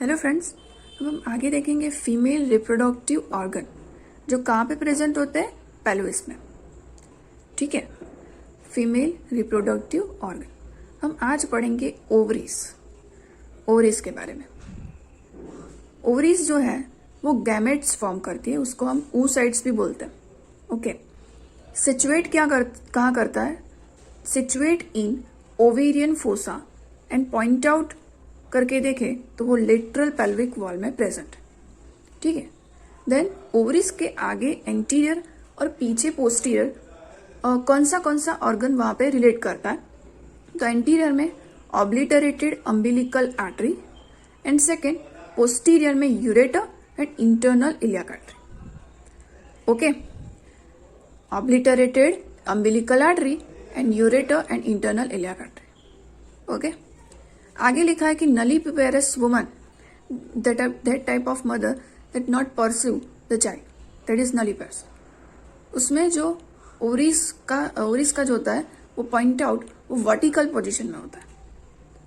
Hello friends, अब हम आगे देखेंगे फीमेल रिप्रोडक्टिव ऑर्गन जो कहाँ पे प्रेजेंट होते हैं, पेल्विस में। ठीक है, फीमेल रिप्रोडक्टिव ऑर्गन। हम आज पढ़ेंगे ओवरीज के बारे में। ओवरीज जो है वो गैमेट्स फॉर्म करती है, उसको हम oocytes भी बोलते हैं। ओके, सिचुएट कहाँ करता है? Situate in ovarian fossa and point out करके देखें तो वो लेटरल पेल्विक वॉल में प्रेजेंट है। ठीक है, देन ओवरीज के आगे एंटीरियर और पीछे पोस्टीरियर कौन सा ऑर्गन वहां पे रिलेट करता है? तो एंटीरियर में obliterated umbilical artery and second posterior में ureter and internal iliac artery. Okay, obliterated umbilical artery and ureter and internal iliac artery. Okay, आगे लिखा है कि nulliparous woman that type of mother that not pursue the child, that is nulliparous। उसमें जो ovaries का जो होता है वो पॉइंट आउट वो वर्टिकल पोजीशन में होता है।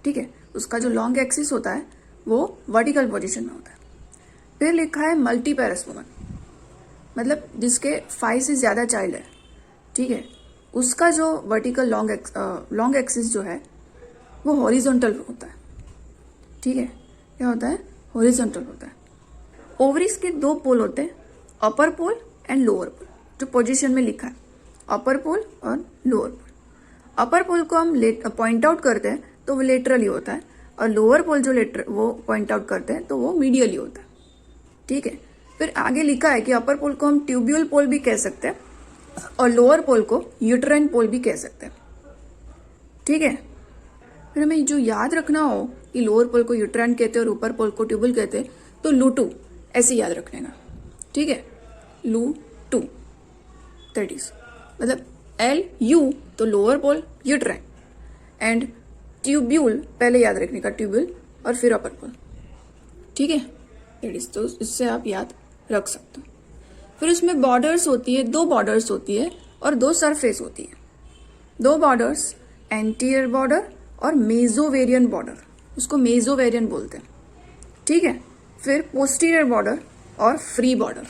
ठीक है, उसका जो लॉन्ग एक्सिस होता है वो वर्टिकल पोजीशन में होता है। फिर लिखा है मल्टीपेरस वुमन, मतलब जिसके 5 से ज्यादा चाइल्ड है। ठीक है, उसका जो वर्टिकल लॉन्ग एक्सिस जो है वो हॉरिजॉन्टल होता है। ठीक है, क्या होता है? हॉरिजॉन्टल होता है। ओवरीज के 2 पोल होते हैं, अपर पोल एंड लोअर पोल, जो पोजीशन में लिखा है अपर पोल और लोअर पोल। अपर पोल को हम पॉइंट आउट करते हैं तो वो लेटरली होता है, और लोअर पोल जो वो पॉइंट आउट करते हैं तो वो मीडियली होता है। ठीक है, फिर आगे लिखा है कि अपर पोल को हम ट्यूब्यूल पोल भी कह सकते हैं और लोअर पोल को यूट्राइन पोल भी कह सकते हैं। ठीक है, फिर हमें जो याद रखना हो कि लोअर पोल को यूट्राइन कहते हैं और ऊपर पोल को ट्यूबल कहते हैं, तो लू2 ऐसे याद रखने का। ठीक है, लू2 दैट इज मतलब LU तो lower pole uterine and tubule पहले याद रखने का, ट्यूब्यूल और फिर अपर पोल। ठीक है, दैट इज, तो इससे आप याद रख सकते हो। फिर उसमें बॉर्डर्स होती है, 2 बॉर्डर्स होती है और 2 सरफेस होती है। 2 बॉर्डर्स, एंटीरियर बॉर्डर और मेजोवेरियन बॉर्डर, उसको मेजोवेरियन बोलते हैं। ठीक है, फिर पोस्टीरियर बॉर्डर और फ्री बॉर्डर,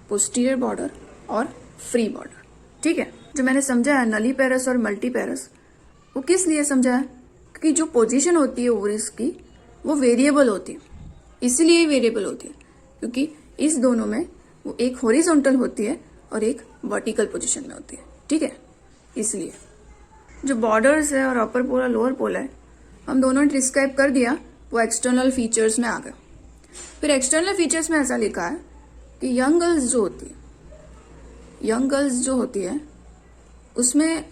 पोस्टीरियर बॉर्डर और फ्री बॉर्डर। ठीक है, जो मैंने समझा है नलीपेरस और मल्टीपेरस, वो किस लिए समझा है? क्योंकि जो पोजीशन होती है ओवरीज की वो वेरिएबल होती है, इसलिए वेरिएबल होती है क्योंकि इस दोनों में वो एक हॉरिजॉन्टल होती है और एक वर्टिकल पोजीशन में होती है। ठीक है, इसलिए जो बॉर्डर्स है और अपर पोल और लोअर पोल है हम दोनों ने डिस्क्राइब कर दिया, वो एक्सटर्नल फीचर्स में आ गए। फिर एक्सटर्नल फीचर्स में ऐसा लिखा है कि यंग गर्ल्स जो होती है उसमें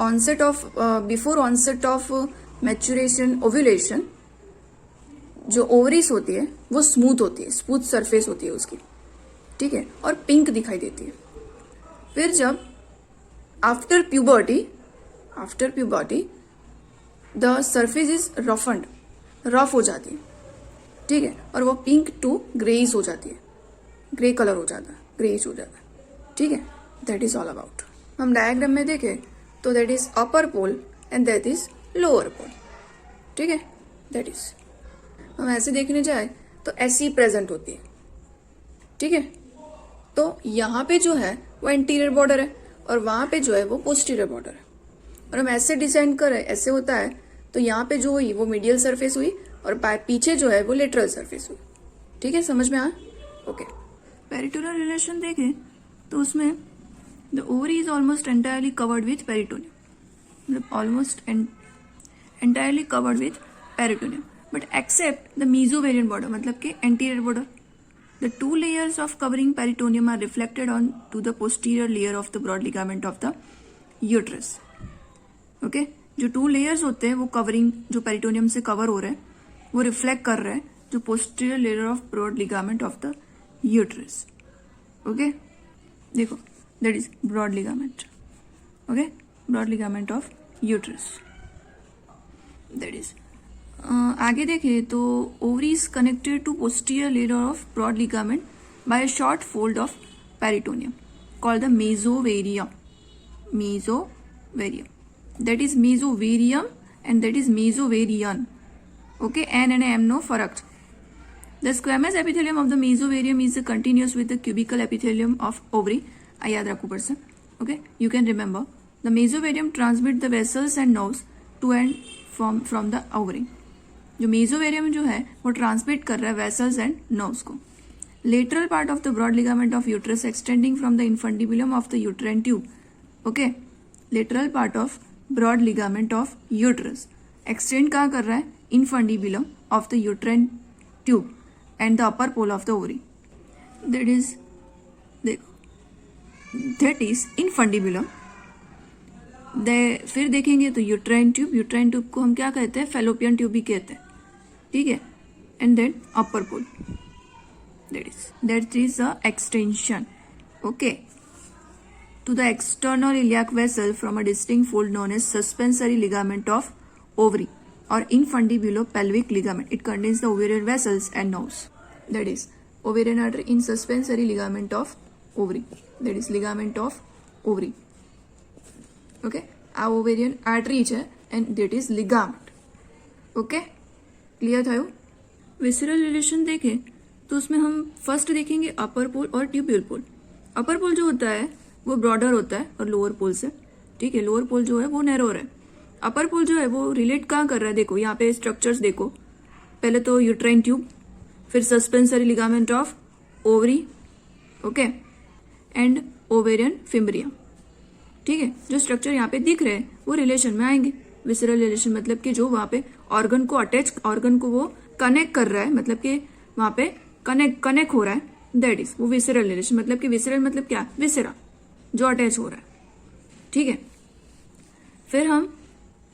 before onset of maturation ovulation जो ओवरीज होती है वो स्मूथ होती है, स्मूथ सरफेस होती है उसकी। ठीक है, और पिंक दिखाई देती है। फिर जब after puberty the surface is rough हो जाती है। ठीक है, और वो पिंक टू ग्रेइश हो जाती है, ग्रे कलर हो जाता है, ग्रेइश हो जाता है। ठीक है, दैट इज ऑल अबाउट। हम डायग्राम में देखें तो that is upper pole and that is lower pole. ठीक है, दैट इज, हम ऐसे देखने जाए तो ऐसी प्रेजेंट होती है। ठीक है, तो यहाँ पे जो है वो एंटीरियर बॉर्डर है और वहां पे जो है वो पोस्टीरियर बॉर्डर है, और हम ऐसे डिजाइन करें, ऐसे होता है तो यहाँ पे जो हुई वो मीडियल सरफेस हुई और पीछे जो है वो लेटरल सरफेस हुई। ठीक है, समझ में आया? ओके, पेरिटोनियल रिलेशन देखें तो उसमें the ovary is almost entirely covered with peritoneum, मतलब almost entirely covered with peritoneum, but except the mesovarian border, मतलब के anterior border. The 2 layers of covering peritoneum are reflected on to the posterior layer of the broad ligament of the uterus. Okay? जो 2 layers होते हैं वो covering जो peritoneum से cover हो रहे हैं वो रिफ्लेक्ट कर रहे हैं जो posterior layer of broad ligament of the uterus. Okay, देखो that is broad ligament. Okay, broad ligament of uterus, that is. आगे देखें तो ovaries connected to posterior layer of broad ligament by a short fold of peritoneum called the mesovarium, that is mesovarium and that is mesovarian. Okay, N and M no फर्क। The squamous epithelium of the mesovarium is continuous with the cubical epithelium of ovary. आ याद रखो person. Okay, you can remember the mesovarium transmit the vessels and nerves to and from the ovary. जो mesovarium जो है वो transmit कर रहा है वेसल्स एंड नर्व्स को. Lateral part of the broad ligament of uterus extending from the infundibulum of the uterine tube. Okay, lateral part of broad ligament of uterus extend कहाँ कर रहा है? Infundibulum of the uterine tube and the upper pole of the ovary. That is, देखो, that is infundibulum. फिर देखेंगे तो uterine tube को हम क्या कहते हैं? फेलोपियन ट्यूब भी कहते हैं. ठीक है, and then upper pole, that is a extension, okay, to the external iliac vessel from a distinct fold known as suspensory ligament of ovary or infundibulopelvic ligament. It contains the ovarian vessels and nerves. That is ovarian artery in suspensory ligament of ovary. That is ligament of ovary. Okay, આ ovarian artery છે and that is ligament. Okay, clear થયું? Visceral relation देखें तो उसमें हम first देखेंगे अपर पोल और tubule पोल. अपर पोल जो होता है वो ब्रॉडर होता है और लोअर पोल से. ठीक है, लोअर पोल जो है वो नैरोर है. अपर पोल जो है वो रिलेट कहाँ कर रहा है? देखो यहाँ पे स्ट्रक्चर्स देखो. पहले तो यूट्राइन ट्यूब, फिर suspensory ligament of ovary, okay, and ovarian fimbrium. ठीक है, जो स्ट्रक्चर यहाँ पे दिख रहे हैं वो रिलेशन में आएंगे. विसरल रिलेशन मतलब कि जो वहाँ पे ऑर्गन को अटैच, ऑर्गन को वो कनेक्ट कर रहा है, मतलब कि वहाँ पे कनेक्ट हो रहा है. दैट इज वो विसरल रिलेशन. मतलब कि विसरल मतलब क्या? विसरा जो अटैच हो रहा है. ठीक है, फिर हम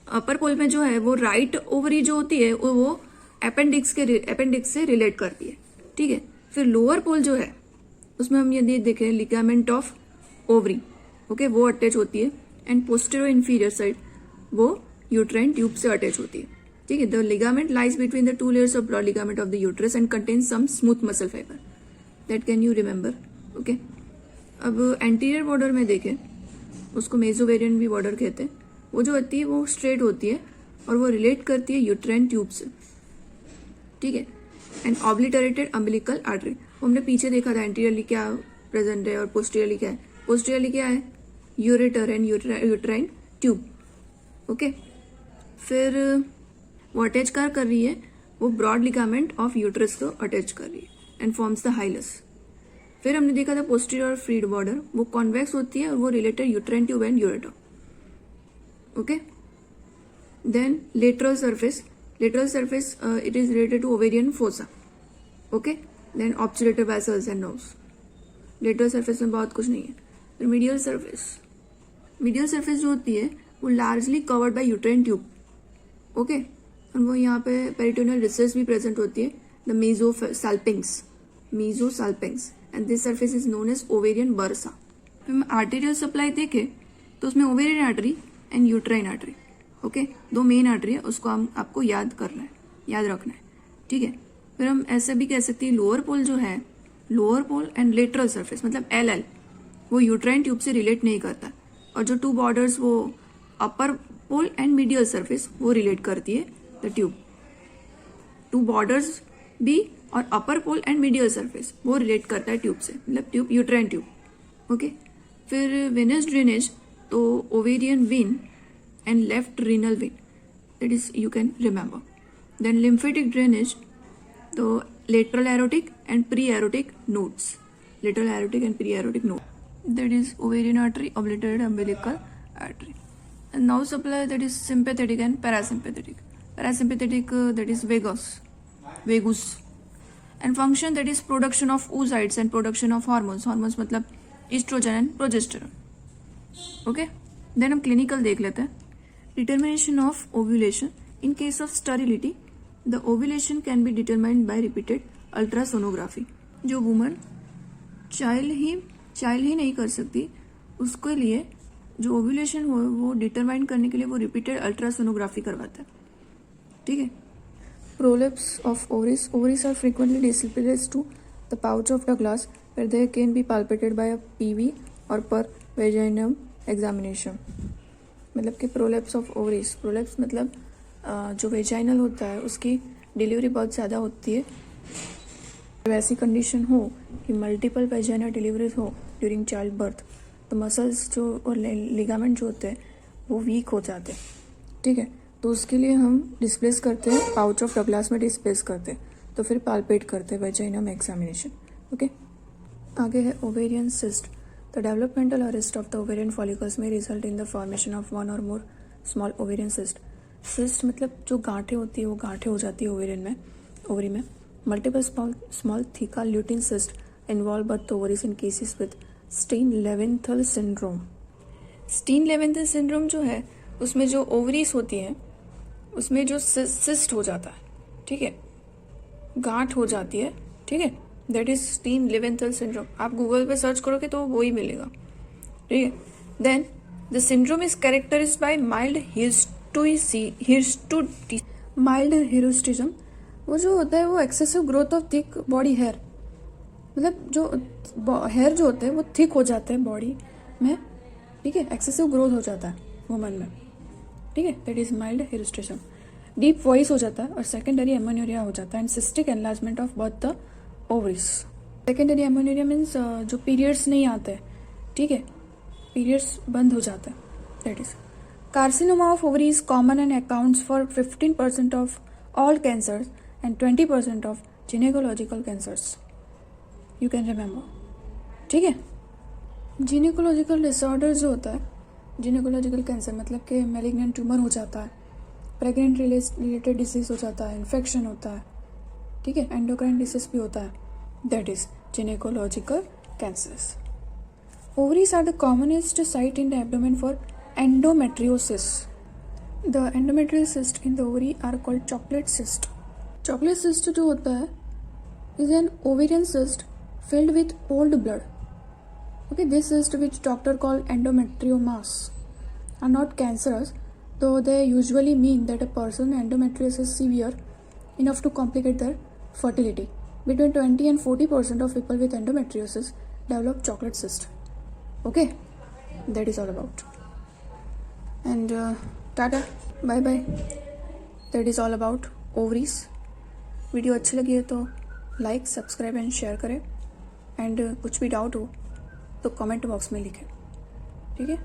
अपर पोल में जो है वो राइट ओवरी जो होती है वो अपेंडिक्स से रिलेट करती है. ठीक है, फिर लोअर पोल जो है उसमें हम यदि देखें लिगामेंट ऑफ ओवरी, ओके, वो अटैच होती है. एंड पोस्टीरियर इंफीरियर साइड वो यूट्राइन ट्यूब से अटैच होती है. ठीक है, the ligament lies between the two layers of broad ligament of the uterus and contains some smooth muscle fibre. That can you remember. Okay, अब anterior border में देखें, उसको मेसोवेरियन भी बॉर्डर कहते हैं. वो जो होती है वो स्ट्रेट होती है और वो रिलेट करती है यूट्राइन ट्यूब से. ठीक है, एंड ऑब्लिटरेटेड अम्बिलिकल आर्टरी. हमने पीछे देखा था एंटीरियरली क्या प्रेजेंट है और पोस्टीरियरली क्या है. पोस्टीरियरली क्या है? Ureter and uterine tube. Okay, फिर वो अटैच कर रही है, वो ब्रॉड लिगामेंट ऑफ यूट्रस को अटैच कर रही है एंड फॉर्म्स द हाइलस. फिर हमने देखा था पोस्टीरियर और फ्रीड बॉर्डर, वो कॉन्वेक्स होती है और वो related uterine tube and ureter. Okay, then lateral surface it is related to ovarian fossa. Okay, then obturator vessels and nerves. Lateral surface में बहुत कुछ नहीं है. फिर मीडियल सरफेस जो होती है वो largely covered by uterine tube. Okay, और वो यहाँ पे पेरिटोनियल रिसेस भी प्रेजेंट होती है, the mesosalpinx, and this surface is known as ovarian bursa. फिर हम आर्टेरियल सप्लाई देखे तो उसमें ovarian artery and uterine artery, okay, दो मेन आर्टरी है, उसको हम आपको याद रखना है. ठीक है, फिर हम ऐसे भी कह सकते हैं लोअर पोल जो है, lower pole and lateral surface मतलब LL, वो यूट्राइन ट्यूब से रिलेट नहीं करता. और जो टू बॉर्डर्स वो upper pole and medial surface वो रिलेट करती है द ट्यूब. टू बॉर्डर्स भी और upper pole and medial surface वो रिलेट करता है ट्यूब से, मतलब ट्यूब यूट्राइन ट्यूब. ओके, फिर वेनस ड्रेनेज तो ovarian vein and left renal vein, that is you can remember. Then lymphatic drainage, the lateral aortic and pre-aortic nodes, that is ovarian artery, obliterated umbilical artery. And now supply, that is sympathetic and parasympathetic. That is vagus, and function, that is production of oocytes and production of hormones मतलब estrogen and progesterone. Okay, then हम clinical देख लेते हैं. Determination of ovulation. In case of sterility, the ovulation can be determined by repeated ultrasonography. जो woman child ही नहीं कर सकती, उसके लिए जो ओव्यूलेशन हो वो डिटरमाइन करने के लिए वो रिपीटेड अल्ट्रासोनोग्राफी करवाता है. ठीक है. Prolapse of ovaries are frequently displaced to the pouch of Douglas where they can be palpated by a PV or per vaginal examination. मतलब कि प्रोलेप्स ऑफ प्रोलेप्स मतलब जो वेजाइनल होता है उसकी डिलीवरी बहुत ज़्यादा होती है वैसी कंडीशन हो कि मल्टीपल वेजाइनल डिलीवरीज हो ड्यूरिंग चाइल्ड बर्थ, तो मसल्स जो और लिगामेंट जो होते हैं वो वीक हो जाते हैं, ठीक है। तो उसके लिए हम डिस्प्लेस करते हैं, पाउच ऑफ डगलास में डिस्प्लेस करते हैं, तो फिर पाल्पेट करते हैं वेजाइना में एग्जामिनेशन, ओके। आगे है ovarian cyst. The developmental arrest of the ovarian follicles may result in the formation of one or more small ovarian cyst. Cyst मतलब जो गांठें होती है वो गांठें हो जाती है ओवरी में। Multiple small theca lutein cyst involve both ovaries in cases with Stein Leventhal syndrome. Stein Leventhal syndrome जो है उसमें जो ओवरीज होती हैं उसमें जो सिस्ट हो जाता है, ठीक है, गांठ हो जाती है, ठीक है, दैट इज स्टीन-लेवेंथल सिंड्रोम। आप गूगल पे सर्च करोगे तो वो ही मिलेगा, ठीक है। Then the syndrome is characterized by mild hirsutism. वो जो होता है वो excessive growth of thick body hair, मतलब जो हेयर जो होते हैं वो थिक हो जाते हैं बॉडी में, ठीक है, एक्सेसिव ग्रोथ हो जाता है वुमन में, ठीक है, that is mild hirsutism. Deep voice हो जाता है और सेकेंडरी एमोन्यूरिया हो जाता है and cystic enlargement of both the ovaries. Secondary amenorrhoea means जो पीरियड्स नहीं आते, ठीक है, पीरियड्स बंद हो जाते हैं, that is. Carcinoma of ovary is common and accounts for 15% of all cancers and 20% of gynaecological cancers, you can remember, ठीक है। जिनेकोलॉजिकल डिसऑर्डर जो होता है, जिनेकोलॉजिकल कैंसर मतलब कि मैलिग्नेंट ट्यूमर हो जाता है, प्रेग्नेंट रिलेटेड डिसीज हो जाता है, इन्फेक्शन होता है, ठीक है, एंडोक्राइन डिसीज भी होता है, that is gynaecological cancers. Ovaries are the commonest site in the abdomen for endometriosis. The endometrial cyst in the ovary are called chocolate cyst. Chocolate cyst जो होता है is an ovarian cyst filled with old blood. Okay, this cyst, which doctor call endometriomas, are not cancerous, though they usually mean that a person endometriosis is severe enough to complicate their fertility. Between 20 and 40% of people with endometriosis develop chocolate cyst. Okay, that is all about. And tata, bye bye. That is all about ovaries. Video अच्छी लगी है तो like, subscribe and share करें, and कुछ भी doubt हो तो comment box में लिखें, ठीक है।